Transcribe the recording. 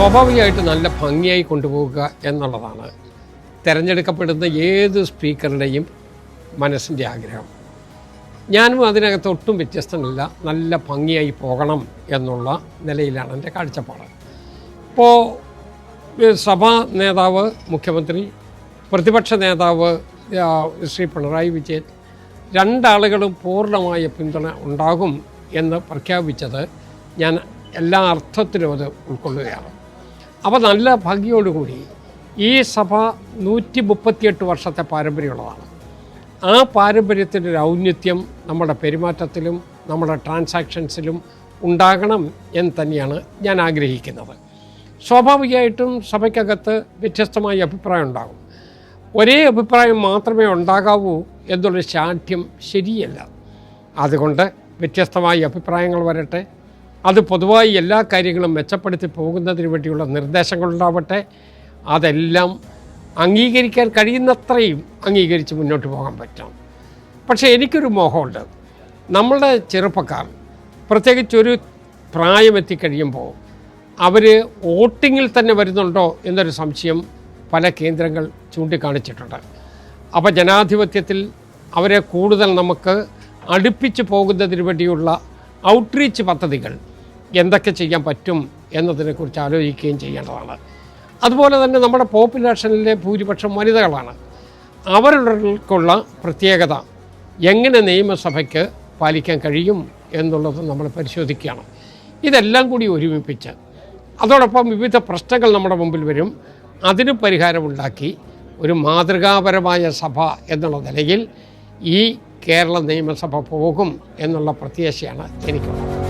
സ്വാഭാവികമായിട്ട് നല്ല ഭംഗിയായി കൊണ്ടുപോകുക എന്നുള്ളതാണ് തിരഞ്ഞെടുക്കപ്പെടുന്ന ഏത് സ്പീക്കറുടെയും മനസ്സിൻ്റെ ആഗ്രഹം. ഞാനും അതിനകത്ത് ഒട്ടും വ്യത്യസ്തമല്ല. നല്ല ഭംഗിയായി പോകണം എന്നുള്ള നിലയിലാണ് എൻ്റെ കാഴ്ചപ്പാട്. ഇപ്പോൾ സഭാ നേതാവ്, മുഖ്യമന്ത്രി, പ്രതിപക്ഷ നേതാവ് ശ്രീ പിണറായി വിജയൻ രണ്ടാളുകളും പൂർണ്ണമായ പിന്തുണ ഉണ്ടാകും എന്ന് പ്രഖ്യാപിച്ചത് ഞാൻ എല്ലാ അർത്ഥത്തിലും അത് ഉൾക്കൊള്ളുകയാണ്. അപ്പോൾ നല്ല ഭംഗിയോടുകൂടി ഈ സഭ 138 വർഷത്തെ പാരമ്പര്യമുള്ളതാണ്. ആ പാരമ്പര്യത്തിൻ്റെ ഒരു ഔന്നത്യം നമ്മുടെ പെരുമാറ്റത്തിലും നമ്മുടെ ട്രാൻസാക്ഷൻസിലും ഉണ്ടാകണം എന്ന് തന്നെയാണ് ഞാൻ ആഗ്രഹിക്കുന്നത്. സ്വാഭാവികമായിട്ടും സഭയ്ക്കകത്ത് വ്യത്യസ്തമായ അഭിപ്രായം ഉണ്ടാകും. ഒരേ അഭിപ്രായം മാത്രമേ ഉണ്ടാകാവൂ എന്നുള്ളൊരു ശാഠ്യം ശരിയല്ല. അതുകൊണ്ട് വ്യത്യസ്തമായ അഭിപ്രായങ്ങൾ വരട്ടെ. അത് പൊതുവായി എല്ലാ കാര്യങ്ങളും മെച്ചപ്പെടുത്തി പോകുന്നതിന് വേണ്ടിയുള്ള നിർദ്ദേശങ്ങളുണ്ടാവട്ടെ. അതെല്ലാം അംഗീകരിക്കാൻ കഴിയുന്നത്രയും അംഗീകരിച്ച് മുന്നോട്ട് പോകാൻ പറ്റണം. പക്ഷേ എനിക്കൊരു മോഹമുണ്ട്. നമ്മളുടെ ചെറുപ്പക്കാർ പ്രത്യേകിച്ചൊരു പ്രായമെത്തിക്കഴിയുമ്പോൾ അവർ വോട്ടിങ്ങിൽ തന്നെ വരുന്നുണ്ടോ എന്നൊരു സംശയം പല കേന്ദ്രങ്ങൾ ചൂണ്ടിക്കാണിച്ചിട്ടുണ്ട്. അപ്പോൾ ജനാധിപത്യത്തിൽ അവരെ കൂടുതൽ നമുക്ക് അടുപ്പിച്ച് പോകുന്നതിന് വേണ്ടിയുള്ള ഔട്ട്റീച്ച് പദ്ധതികൾ എന്തൊക്കെ ചെയ്യാൻ പറ്റും എന്നതിനെക്കുറിച്ച് ആലോചിക്കുകയും ചെയ്യേണ്ടതാണ്. അതുപോലെ തന്നെ നമ്മുടെ പോപ്പുലേഷനിലെ ഭൂരിപക്ഷം വനിതകളാണ്. അവരുള്ള പ്രത്യേകത എങ്ങനെ നിയമസഭയ്ക്ക് പാലിക്കാൻ കഴിയും എന്നുള്ളത് നമ്മൾ പരിശോധിക്കുകയാണ്. ഇതെല്ലാം കൂടി ഒരുമിപ്പിച്ച് അതോടൊപ്പം വിവിധ പ്രശ്നങ്ങൾ നമ്മുടെ മുമ്പിൽ വരും. അതിന് പരിഹാരമുണ്ടാക്കി ഒരു മാതൃകാപരമായ സഭ എന്നുള്ള നിലയിൽ ഈ കേരള നിയമസഭ പോകും എന്നുള്ള പ്രത്യാശയാണ് എനിക്കുള്ളത്.